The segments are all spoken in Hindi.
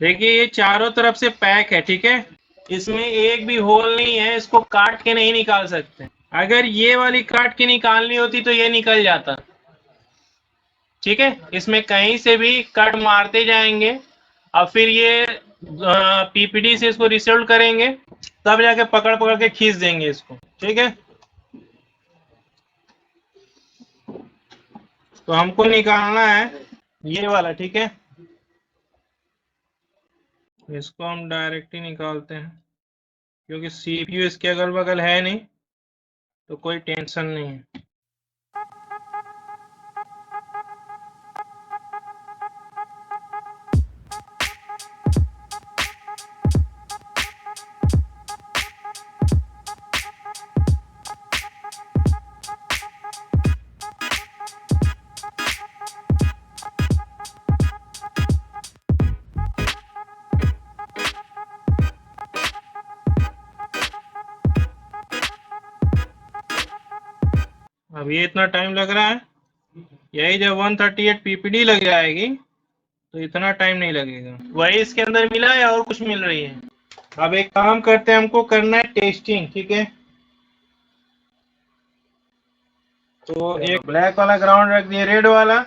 देखिए ये चारों तरफ से पैक है, ठीक है, इसमें एक भी होल नहीं है, इसको काट के नहीं निकाल सकते। अगर ये वाली काट के निकालनी होती तो ये निकल जाता, ठीक है। इसमें कहीं से भी कट मारते जाएंगे और फिर ये पीपीडी से इसको रिसोल्व करेंगे, तब जाके पकड़ पकड़ के खींच देंगे इसको, ठीक है। तो हमको निकालना है ये वाला, ठीक है। इसको हम डायरेक्ट ही निकालते हैं क्योंकि सीपीयू इसके अगल बगल है नहीं, तो कोई टेंशन नहीं है। अब ये इतना टाइम लग रहा है, यही जब 138 पीपीडी लग जाएगी तो इतना टाइम नहीं लगेगा। वही इसके अंदर मिला है और कुछ मिल रही है। अब एक काम करते हैं, हमको करना है टेस्टिंग, ठीक है। तो एक ब्लैक वाला ग्राउंड रख दिए, रेड वाला,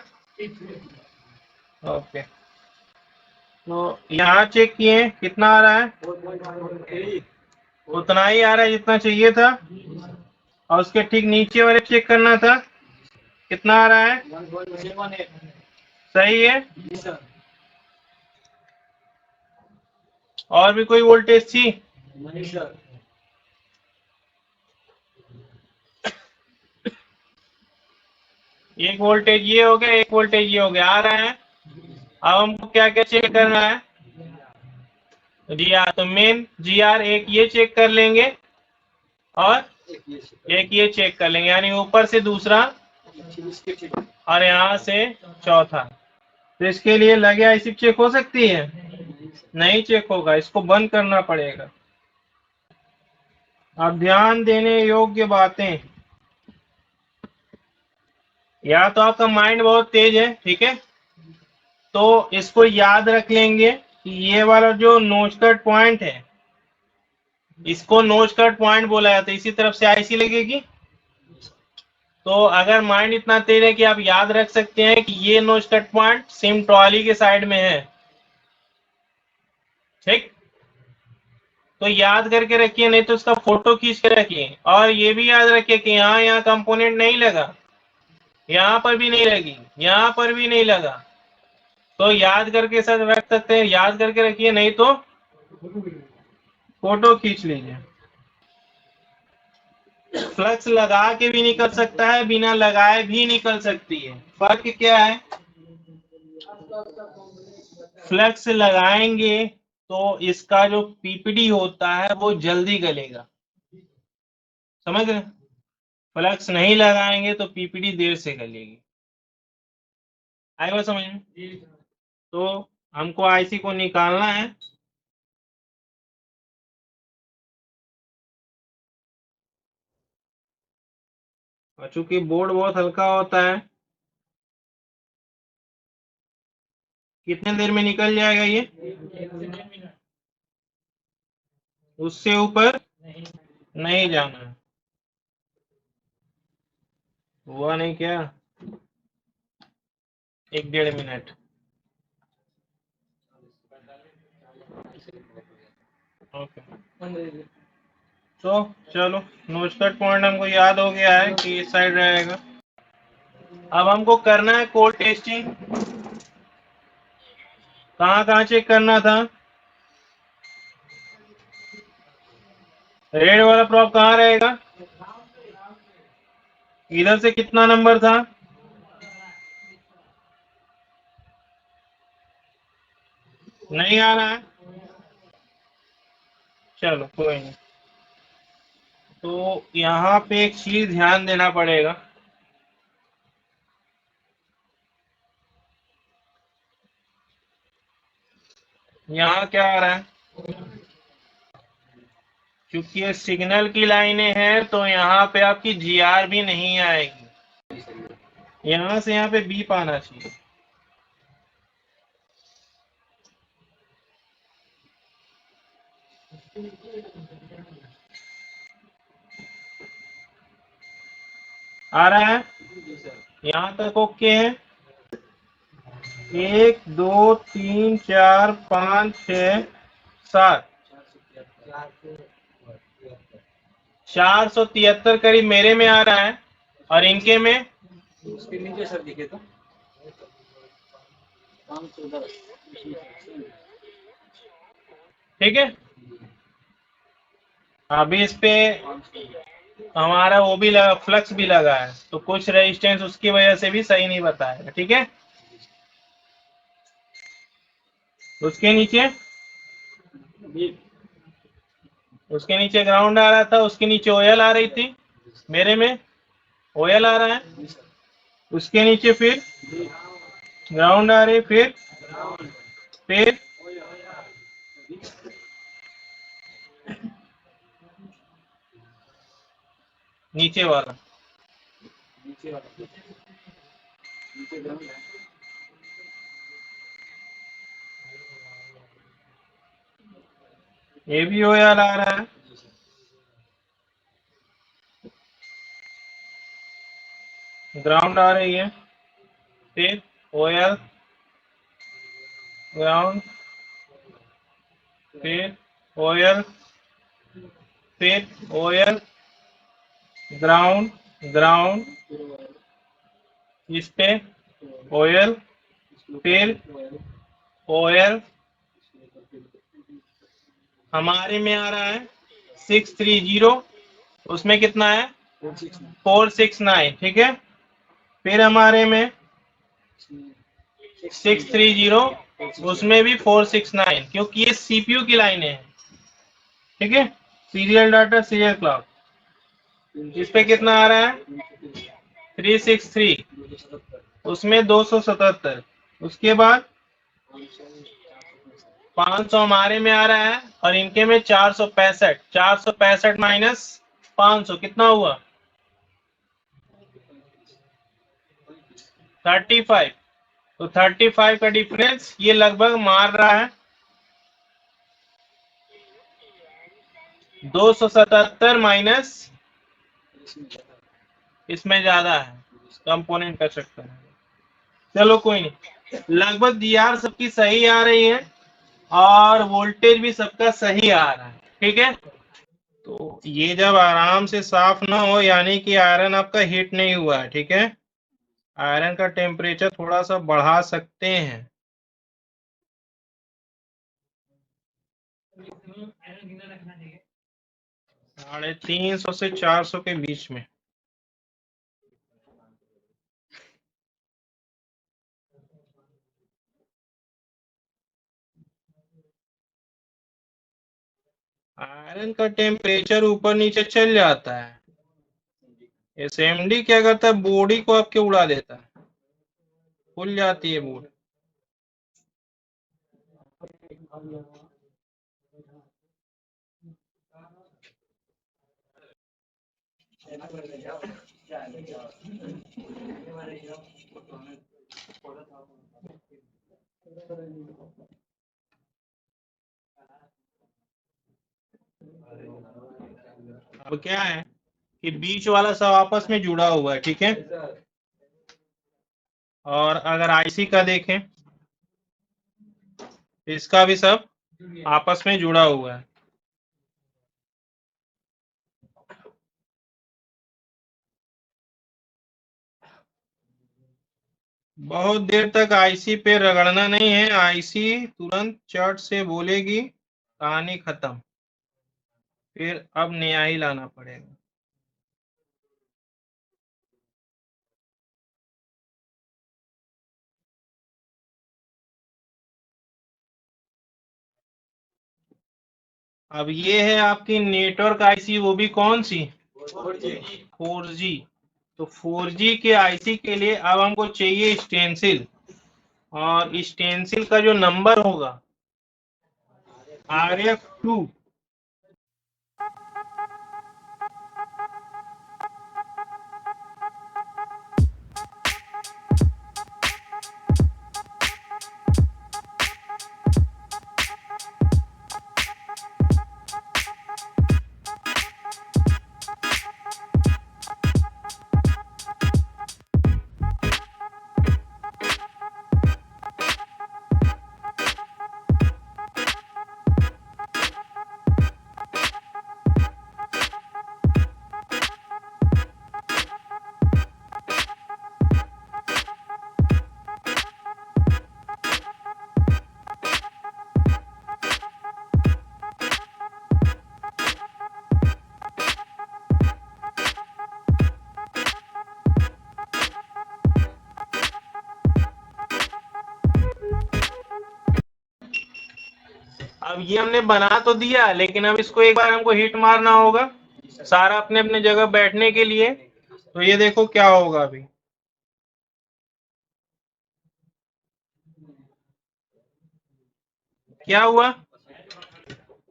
ओके। तो यहाँ चेक किए कितना आ रहा है, उतना ही आ रहा है जितना चाहिए था। और उसके ठीक नीचे वाले चेक करना था, कितना आ रहा है, सही है। और भी कोई वोल्टेज थी, नहीं सर। एक वोल्टेज ये हो गया, एक वोल्टेज ये हो गया, आ रहा है। अब हमको क्या क्या चेक करना है, जी आर, तो मेन जी आर एक ये चेक कर लेंगे और एक ये चेक कर लेंगे, यानी ऊपर से दूसरा और यहाँ से चौथा। तो इसके लिए लगे ऐसी चेक हो सकती है, नहीं चेक होगा, इसको बंद करना पड़ेगा। अब ध्यान देने योग्य बातें, या तो आपका माइंड बहुत तेज है, ठीक है, तो इसको याद रख लेंगे कि ये वाला जो नोच कट पॉइंट है, इसको नोच कट पॉइंट बोला जाता है, इसी तरफ से आईसी लगेगी। तो अगर माइंड इतना तेज है कि आप याद रख सकते हैं कि ये नोच कट पॉइंट सिम ट्रॉली के साइड में है, ठीक, तो याद करके रखिए, नहीं तो उसका फोटो खींच के रखिए। और ये भी याद रखिए कि यहाँ कंपोनेंट नहीं लगा, यहाँ पर भी नहीं लगी, यहाँ पर भी नहीं लगा, तो याद करके सर रख सकते हैं, याद करके रखिए, नहीं तो फोटो खींच लीजिए। फ्लक्स लगा के भी निकल सकता है, बिना लगाए भी निकल सकती है। फर्क क्या है, फ्लक्स लगाएंगे तो इसका जो पीपीडी होता है वो जल्दी गलेगा, समझ रहे। फ्लक्स नहीं लगाएंगे तो पीपीडी देर से गलेगी, आएगा समझ में। तो हमको आईसी को निकालना है, और चूंकि बोर्ड बहुत हल्का होता है, कितने देर में निकल जाएगा ये, उससे ऊपर नहीं जाना है। हुआ नहीं क्या, 1-1.5 मिनट, ओके। तो चलो, नोच कट पॉइंट हमको याद हो गया है कि इस साइड रहेगा। अब हमको करना है कोड टेस्टिंग। कहाँ कहाँ चेक करना था, रेड वाला प्रॉप कहाँ रहेगा, इधर से कितना नंबर था, नहीं आ रहा है, चलो कोई नहीं। तो यहाँ पे एक चीज ध्यान देना पड़ेगा, यहाँ क्या आ रहा है, क्योंकि ये सिग्नल की लाइनें हैं तो यहाँ पे आपकी जीआर भी नहीं आएगी, यहाँ से यहाँ पे बीप आना चाहिए। आ रहा है, यहाँ तक ओके है। 1 2 3 4 5 6 7 473 करीब मेरे में आ रहा है, और इनके में उसके नीचे सर दिखे तो 510। ठीक है। अभी इस पे हमारा वो भी लगा, फ्लक्स भी लगा है, तो कुछ रेजिस्टेंस उसकी वजह से भी सही नहीं बताएगा। ठीक है, उसके नीचे ग्राउंड आ रहा था, उसके नीचे ओएल आ रही थी, मेरे में ओएल आ रहा है, उसके नीचे फिर ग्राउंड आ रही, फिर नीचे वाला नीचे ग्राउंड है। ये भी ओएल आ रहा है, ग्राउंड आ रही है, फिर ओएल ग्राउंड, फिर ओएल, फिर ओएल ग्राउंड ग्राउंड, इस पे ओएल, फिर ओएल हमारे में आ रहा है 630, उसमें कितना है 469। ठीक है, फिर हमारे में 630, उसमें भी 469, क्योंकि ये सीपीयू की लाइनें हैं। ठीक है, सीरियल डाटा सीरियल क्लॉक, इस पे कितना आ रहा है 363, उसमें 277, उसके बाद 500 हमारे में आ रहा है, और इनके में 465। 465 माइनस 500 कितना हुआ 35। तो 35 का डिफरेंस ये लगभग मार रहा है 277 माइनस, इसमें ज्यादा है, कंपोनेंट कर सकते हैं। चलो कोई नहीं, लगभग डीआर सबकी सही आ रही है, और वोल्टेज भी सबका सही आ रहा है। ठीक है, तो ये जब आराम से साफ ना हो, यानी कि आयरन आपका हीट नहीं हुआ है। ठीक है, आयरन का टेम्परेचर थोड़ा सा बढ़ा सकते हैं। 350 से 400 के बीच में। आयरन का टेम्परेचर ऊपर नीचे चल जाता है, एसएमडी क्या करता है, बॉडी को आपके उड़ा देता है, खुल जाती है बॉडी। अब क्या है कि बीच वाला सब आपस में जुड़ा हुआ है। ठीक है, और अगर आईसी का देखें, इसका भी सब आपस में जुड़ा हुआ है। बहुत देर तक आईसी पे रगड़ना नहीं है, आईसी तुरंत चट से बोलेगी कहानी खत्म, फिर अब नया ही लाना पड़ेगा। अब ये है आपकी नेटवर्क आईसी, वो भी कौन सी 4G। तो 4G के आईसी के लिए अब हमको चाहिए स्टेंसिल, और स्टेंसिल का जो नंबर होगा RF2। अब ये हमने बना तो दिया, लेकिन अब इसको एक बार हमको हिट मारना होगा सारा अपने अपने जगह बैठने के लिए। तो ये देखो क्या होगा अभी। क्या हुआ?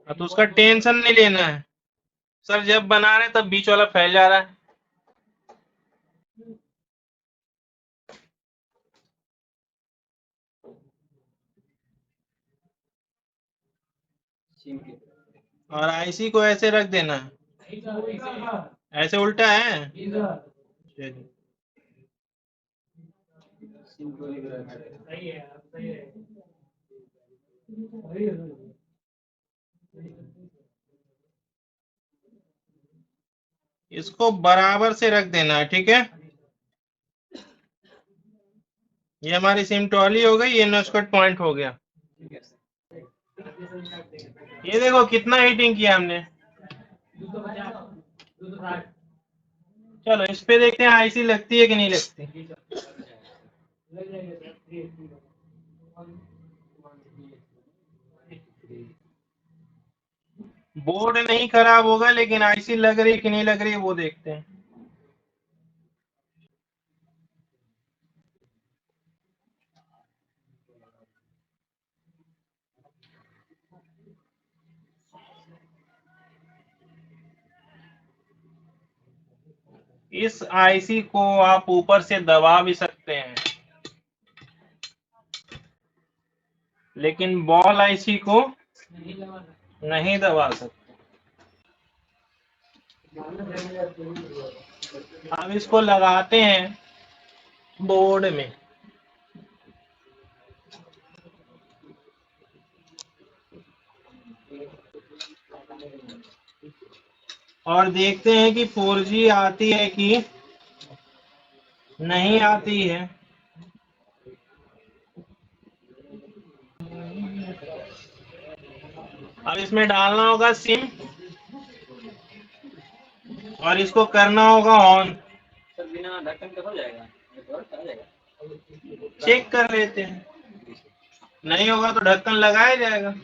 तो उसका टेंशन नहीं लेना है सर, जब बना रहे तब बीच वाला फैल जा रहा है। सिम की और आईसी को ऐसे रख देना है, ऐसे उल्टा है। चलिए। सिम को लिख रहा है। इसको बराबर से रख देना है, ठीक है। ये हमारी सिम ट्रॉली हो गई, ये नॉचकट पॉइंट हो गया। ठीक है सर। ये देखो कितना हीटिंग किया हमने। चलो इस पे देखते हैं आईसी लगती है कि नहीं लगती। बोर्ड नहीं खराब होगा, लेकिन आईसी लग रही कि नहीं लग रही वो देखते हैं। इस आईसी को आप ऊपर से दबा भी सकते हैं, लेकिन बॉल आईसी को नहीं दबा सकते। अब इसको लगाते हैं बोर्ड में। और देखते हैं कि 4G आती है कि नहीं आती है। अब इसमें डालना होगा सिम और इसको करना होगा ऑन। सर बिना ढक्कन के हो जाएगा? नेटवर्क आ जाएगा? चेक कर लेते हैं, नहीं होगा तो ढक्कन लगाया जाएगा।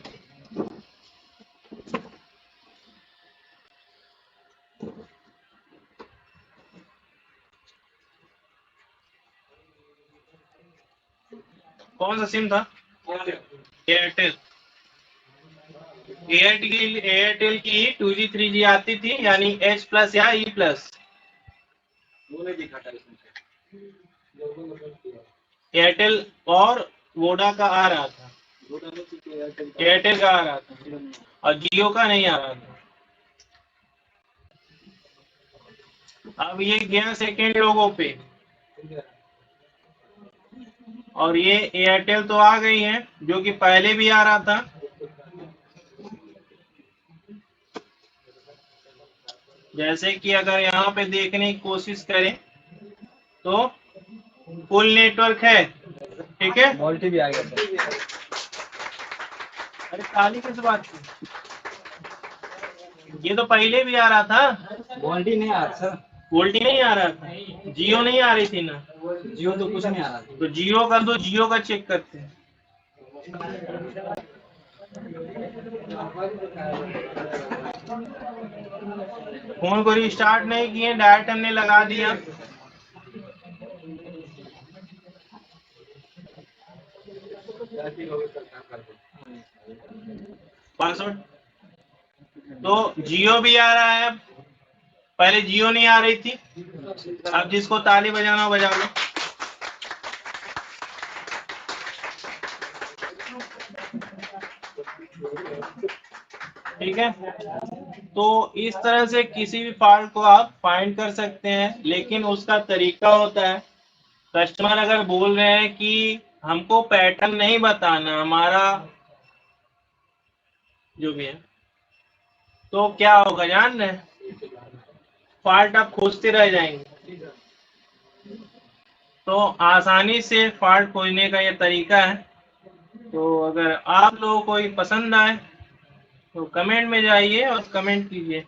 कौन सा सिम था? एयरटेल। एयरटेल की 2G 3G आती थी, यानी H+ या E+। वो नहीं दिखा था इसमें। एयरटेल और वोडा का आ रहा था, वो डालो कि एयरटेल एयरटेल का आ रहा था और जियो का नहीं आ रहा था। अब ये गया सेकेंड लोगों पे, और ये एयरटेल तो आ गई है जो कि पहले भी आ रहा था। जैसे कि अगर यहाँ पे देखने की कोशिश करें तो फुल नेटवर्क है, ठीक है। मल्टी भी आ गया सर। अरे काली किस बात की? ये तो पहले भी आ रहा था। मल्टी नहीं आ रहा सर। वोल्टी नहीं आ रहा था, जियो नहीं आ रही थी ना। जियो तो कुछ नहीं आ रहा था। तो जियो कर दो, जियो का चेक करते हैं। फोन को रिस्टार्ट नहीं किए, डायरेक्ट हमने लगा दिया। पासवर्ड तो जियो भी आ रहा है, पहले जियो नहीं आ रही थी। अब जिसको ताली बजाना हो बजा लो। ठीक है, तो इस तरह से किसी भी फॉल्ट को आप फाइंड कर सकते हैं, लेकिन उसका तरीका होता है। कस्टमर अगर बोल रहे हैं कि हमको पैटर्न नहीं बताना हमारा जो भी है, तो क्या होगा जान रहे हैं? फॉल्ट आप खोजते रह जाएंगे। तो आसानी से फॉल्ट खोजने का ये तरीका है। तो अगर आप लोगों को ये पसंद आए तो कमेंट में जाइए और कमेंट कीजिए।